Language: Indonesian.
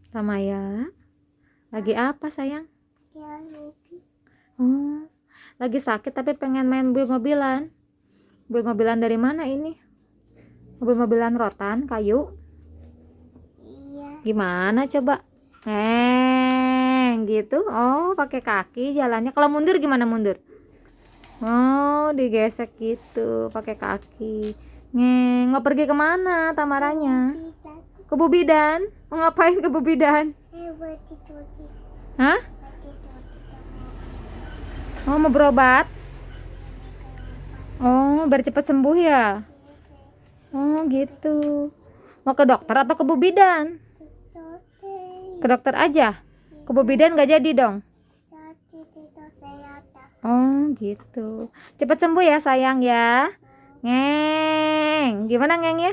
Tamaya, lagi apa sayang? Ya, Lupi. Oh, lagi sakit tapi pengen main mobil-mobilan. Mobil-mobilan dari mana ini? Mobil-mobilan rotan, kayu? Iya. Gimana coba? Gitu. Oh, pakai kaki jalannya. Kalau mundur gimana mundur? Oh, digesek gitu, pakai kaki. Mau pergi kemana Tamaranya? Bisa. Ke Bubidan. Mau ngapain ke Bubidan? Buat cuci. Hah? Buat cuci. Oh, mau berobat? Oh, biar cepet sembuh ya? Oh, gitu. Mau ke dokter atau ke Bubidan? Ke dokter aja? Ke Bubidan nggak jadi dong? Oh, gitu. Cepet sembuh ya sayang ya. Gimana ngeng ya?